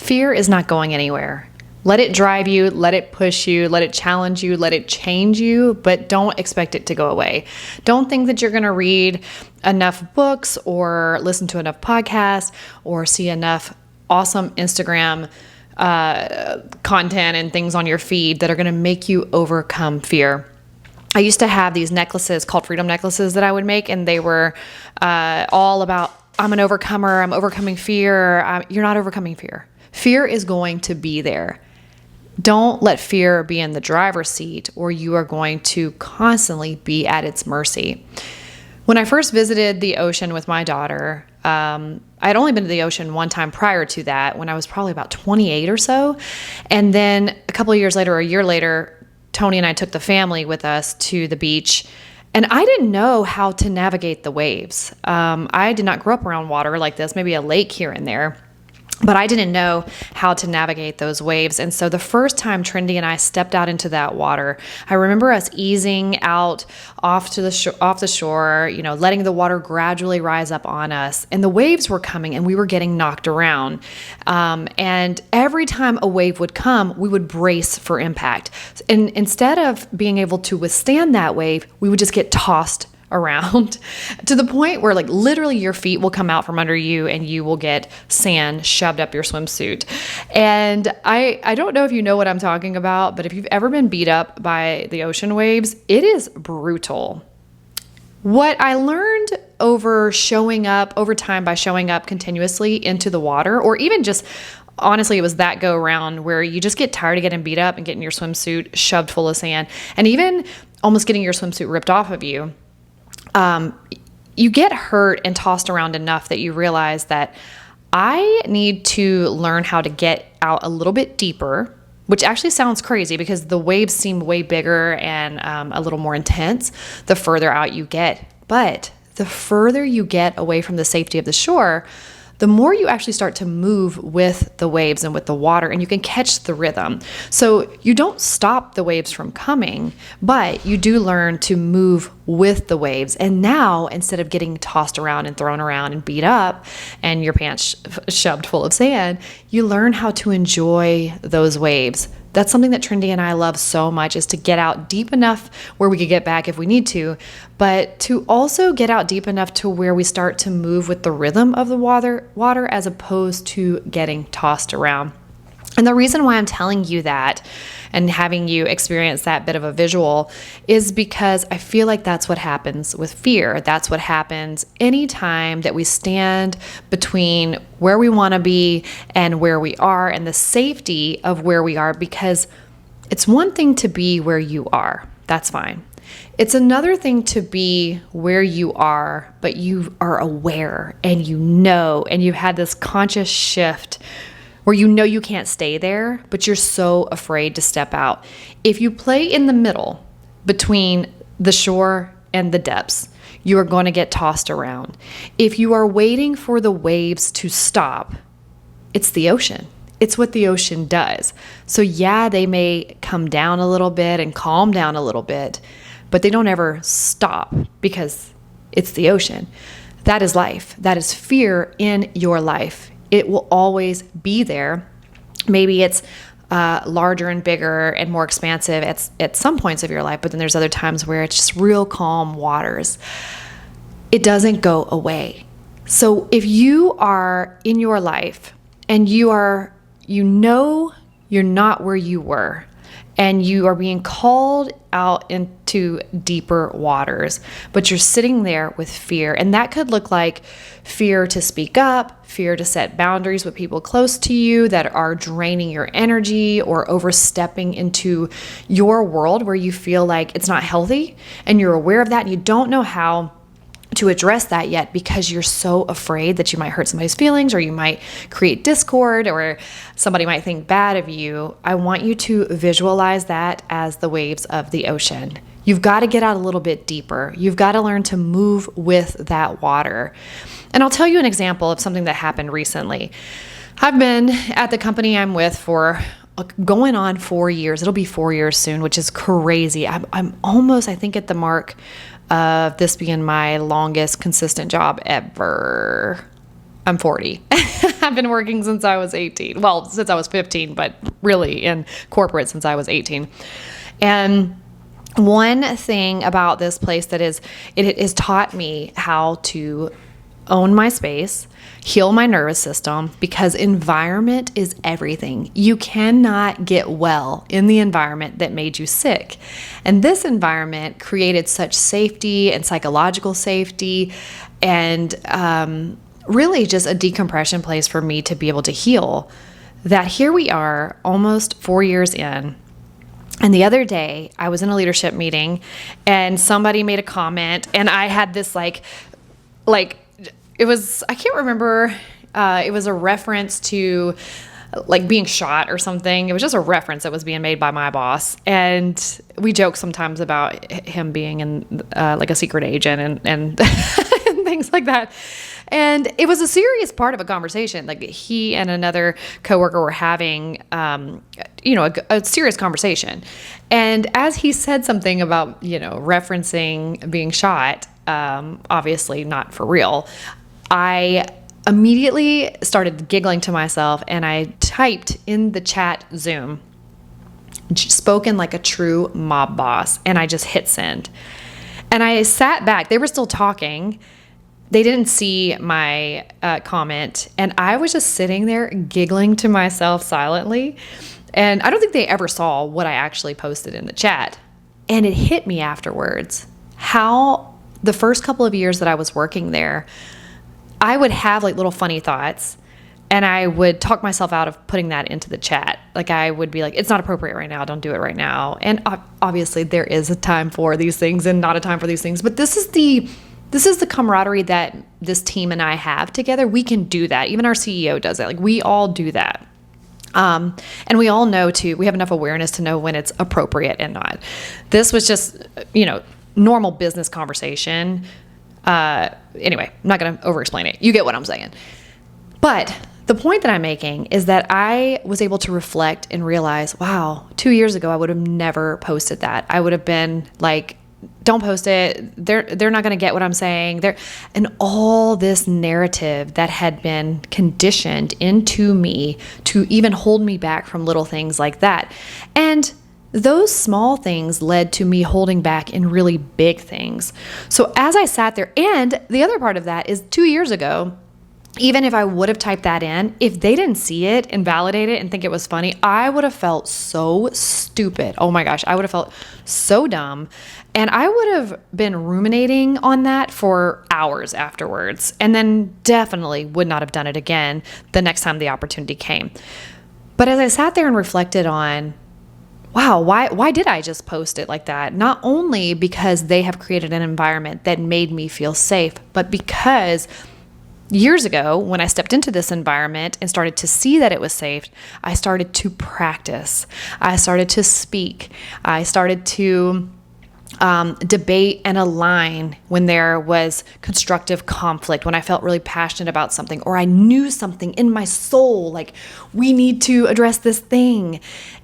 Fear is not going anywhere. Let it drive you, let it push you, let it challenge you, let it change you, but don't expect it to go away. Don't think that you're going to read enough books or listen to enough podcasts or see enough awesome Instagram content and things on your feed that are going to make you overcome fear. I used to have these necklaces called freedom necklaces that I would make, and they were all about, I'm an overcomer, I'm overcoming fear. You're not overcoming fear. Fear is going to be there. Don't let fear be in the driver's seat, or you are going to constantly be at its mercy. When I first visited the ocean with my daughter, I had only been to the ocean one time prior to that, when I was probably about 28 or so. And then a couple of years later, or a year later, Tony and I took the family with us to the beach. And I didn't know how to navigate the waves. I did not grow up around water like this, maybe a lake here and there. But I didn't know how to navigate those waves. And so the first time Trendy and I stepped out into that water, I remember us easing out off the shore, letting the water gradually rise up on us. And the waves were coming and we were getting knocked around. And every time a wave would come, we would brace for impact. And instead of being able to withstand that wave, we would just get tossed around to the point where literally your feet will come out from under you and you will get sand shoved up your swimsuit. And I don't know if you know what I'm talking about, but if you've ever been beat up by the ocean waves, it is brutal. What I learned over time by showing up continuously into the water, or even just honestly, it was that go around where you just get tired of getting beat up and getting your swimsuit shoved full of sand, and even almost getting your swimsuit ripped off of you. You get hurt and tossed around enough that you realize that I need to learn how to get out a little bit deeper, which actually sounds crazy because the waves seem way bigger and a little more intense the further out you get. But the further you get away from the safety of the shore, the more you actually start to move with the waves and with the water, and you can catch the rhythm. So you don't stop the waves from coming, but you do learn to move with the waves. And now, instead of getting tossed around and thrown around and beat up and your pants shoved full of sand, you learn how to enjoy those waves. That's something that Trendy and I love so much, is to get out deep enough where we could get back if we need to, but to also get out deep enough to where we start to move with the rhythm of the water as opposed to getting tossed around. And the reason why I'm telling you that and having you experience that bit of a visual is because I feel like that's what happens with fear. That's what happens anytime that we stand between where we want to be and where we are, and the safety of where we are, because it's one thing to be where you are. That's fine. It's another thing to be where you are, but you are aware and and you've had this conscious shift where you can't stay there, but you're so afraid to step out. If you play in the middle between the shore and the depths, you are going to get tossed around. If you are waiting for the waves to stop, it's the ocean. It's what the ocean does. So yeah, they may come down a little bit and calm down a little bit, but they don't ever stop because it's the ocean. That is life. That is fear in your life. It will always be there. Maybe it's larger and bigger and more expansive at some points of your life, but then there's other times where it's just real calm waters. It doesn't go away. So if you are in your life and you're not where you were, and you are being called out into deeper waters, but you're sitting there with fear. And that could look like fear to speak up, fear to set boundaries with people close to you that are draining your energy or overstepping into your world where you feel like it's not healthy, and you're aware of that and you don't know how to address that yet because you're so afraid that you might hurt somebody's feelings, or you might create discord, or somebody might think bad of you. I want you to visualize that as the waves of the ocean. You've got to get out a little bit deeper. You've got to learn to move with that water. And I'll tell you an example of something that happened recently. I've been at the company I'm with for going on 4 years. It'll be 4 years soon, which is crazy. I'm almost, I think, at the mark of this being my longest consistent job ever. I'm 40. I've been working since I was 18. Well, since I was 15, but really in corporate since I was 18. And one thing about this place that it has taught me how to own my space, heal my nervous system, because environment is everything. You cannot get well in the environment that made you sick. And this environment created such safety and psychological safety and really just a decompression place for me to be able to heal, that here we are almost 4 years in. And the other day I was in a leadership meeting and somebody made a comment, and I had this like it was, I can't remember, it was a reference to like being shot or something. It was just a reference that was being made by my boss. And we joke sometimes about him being in like a secret agent and and things like that. And it was a serious part of a conversation. Like he and another coworker were having, a serious conversation. And as he said something about, referencing being shot, obviously not for real, I immediately started giggling to myself, and I typed in the chat Zoom, spoken like a true mob boss, and I just hit send. And I sat back. They were still talking. They didn't see my comment, and I was just sitting there giggling to myself silently. And I don't think they ever saw what I actually posted in the chat. And it hit me afterwards how the first couple of years that I was working there, I would have like little funny thoughts, and I would talk myself out of putting that into the chat. Like I would be like, it's not appropriate right now. Don't do it right now. And obviously there is a time for these things and not a time for these things. But this is the camaraderie that this team and I have together. We can do that. Even our CEO does that. Like we all do that. And we all know too, we have enough awareness to know when it's appropriate and not. This was just, normal business conversation. Anyway, I'm not going to over-explain it. You get what I'm saying. But the point that I'm making is that I was able to reflect and realize, wow, 2 years ago, I would have never posted that. I would have been like, don't post it. They're not going to get what I'm saying. And all this narrative that had been conditioned into me to even hold me back from little things like that. And those small things led to me holding back in really big things. So as I sat there, and the other part of that is 2 years ago, even if I would have typed that in, if they didn't see it and validate it and think it was funny, I would have felt so stupid. Oh my gosh, I would have felt so dumb. And I would have been ruminating on that for hours afterwards, and then definitely would not have done it again the next time the opportunity came. But as I sat there and reflected on, wow, why did I just post it like that? Not only because they have created an environment that made me feel safe, but because years ago, when I stepped into this environment and started to see that it was safe, I started to practice. I started to speak. I started to debate and align when there was constructive conflict, when I felt really passionate about something, or I knew something in my soul, like we need to address this thing.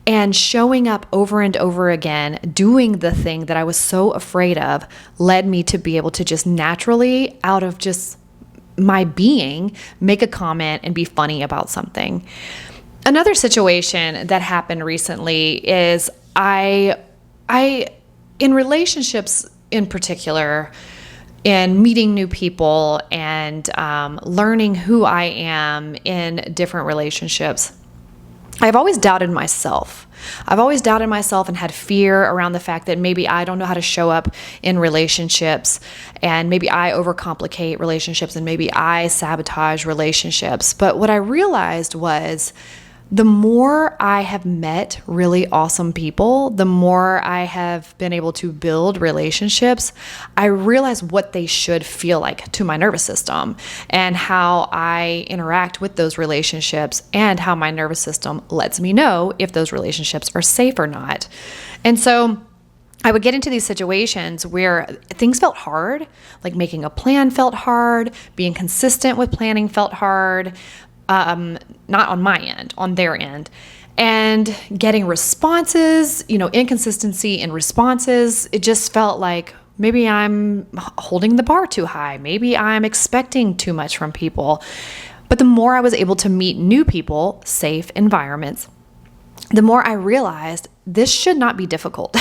And showing up over and over again, doing the thing that I was so afraid of, led me to be able to just naturally, out of just my being, make a comment and be funny about something. Another situation that happened recently is I in relationships in particular, in meeting new people and learning who I am in different relationships, I've always doubted myself. I've always doubted myself and had fear around the fact that maybe I don't know how to show up in relationships, and maybe I overcomplicate relationships, and maybe I sabotage relationships. But what I realized was, the more I have met really awesome people, the more I have been able to build relationships, I realize what they should feel like to my nervous system, and how I interact with those relationships, and how my nervous system lets me know if those relationships are safe or not. And so I would get into these situations where things felt hard, like making a plan felt hard, being consistent with planning felt hard, not on my end, on their end, and getting responses, inconsistency in responses. It just felt like maybe I'm holding the bar too high. Maybe I'm expecting too much from people. But the more I was able to meet new people, safe environments, the more I realized this should not be difficult.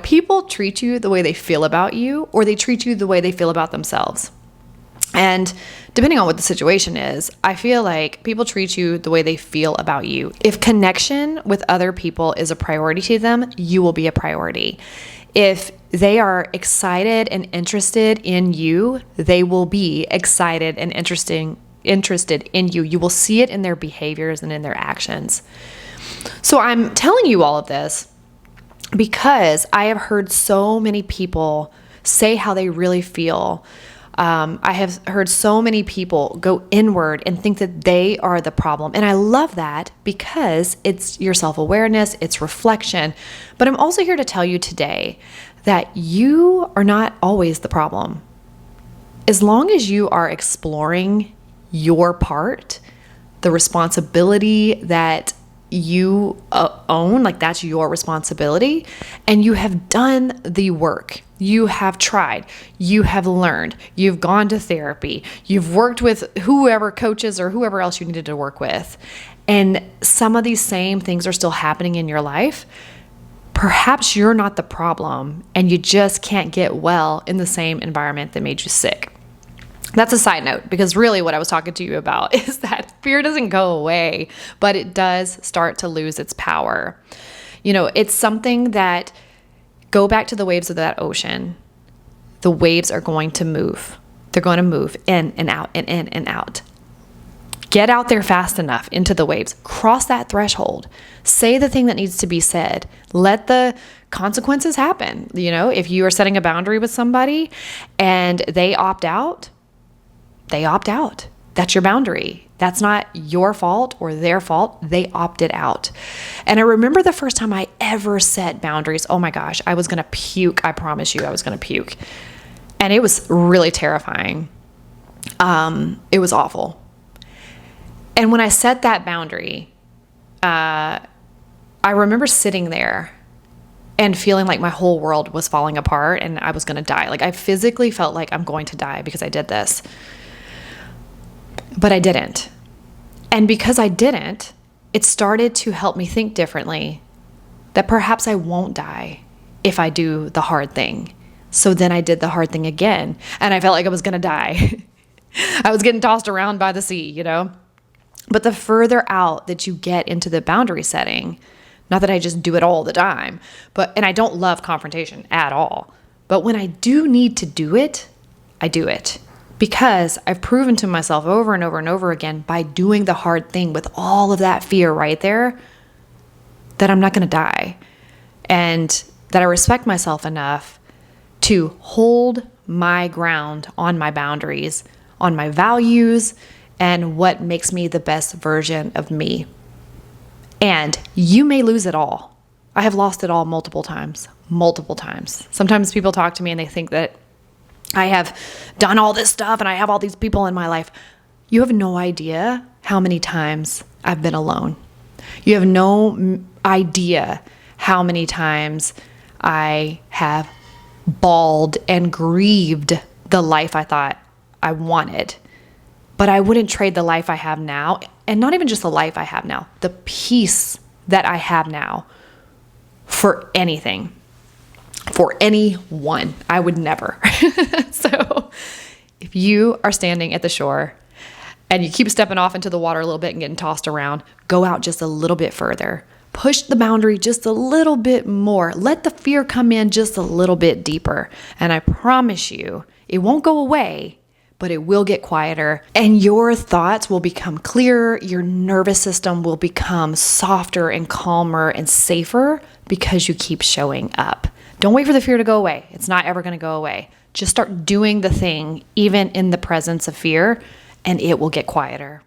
People treat you the way they feel about you, or they treat you the way they feel about themselves. And depending on what the situation is, I feel like people treat you the way they feel about you. If connection with other people is a priority to them, you will be a priority. If they are excited and interested in you, they will be excited and interested in you. You will see it in their behaviors and in their actions. So I'm telling you all of this because I have heard so many people say how they really feel. I have heard so many people go inward and think that they are the problem. And I love that because it's your self-awareness, it's reflection. But I'm also here to tell you today that you are not always the problem. As long as you are exploring your part, the responsibility that you own, like that's your responsibility, and you have done the work. You have tried, you have learned, you've gone to therapy, you've worked with whoever coaches or whoever else you needed to work with, and some of these same things are still happening in your life. Perhaps you're not the problem and you just can't get well in the same environment that made you sick. That's a side note, because really what I was talking to you about is that fear doesn't go away, but it does start to lose its power. It's something that, go back to the waves of that ocean. The waves are going to move. They're going to move in and out and in and out. Get out there fast enough into the waves. Cross that threshold. Say the thing that needs to be said. Let the consequences happen. If you are setting a boundary with somebody and they opt out, they opt out. That's your boundary. That's not your fault or their fault. They opted out. And I remember the first time I ever set boundaries. Oh my gosh, I was going to puke. I promise you I was going to puke. And it was really terrifying. It was awful. And when I set that boundary, I remember sitting there and feeling like my whole world was falling apart and I was going to die. Like I physically felt like I'm going to die because I did this. But I didn't. And because I didn't, it started to help me think differently, that perhaps I won't die if I do the hard thing. So then I did the hard thing again, and I felt like I was going to die. I was getting tossed around by the sea, But the further out that you get into the boundary setting, not that I just do it all the time, and I don't love confrontation at all, but when I do need to do it, I do it. Because I've proven to myself over and over and over again by doing the hard thing with all of that fear right there, that I'm not going to die. And that I respect myself enough to hold my ground on my boundaries, on my values, and what makes me the best version of me. And you may lose it all. I have lost it all multiple times. Sometimes people talk to me and they think that I have done all this stuff and I have all these people in my life. You have no idea how many times I've been alone. You have no idea how many times I have bawled and grieved the life I thought I wanted. But I wouldn't trade the life I have now, and not even just the life I have now, the peace that I have now, for anything. For anyone. I would never. So if you are standing at the shore and you keep stepping off into the water a little bit and getting tossed around, go out just a little bit further. Push the boundary just a little bit more. Let the fear come in just a little bit deeper. And I promise you, it won't go away, but it will get quieter and your thoughts will become clearer. Your nervous system will become softer and calmer and safer because you keep showing up. Don't wait for the fear to go away. It's not ever going to go away. Just start doing the thing, even in the presence of fear, and it will get quieter.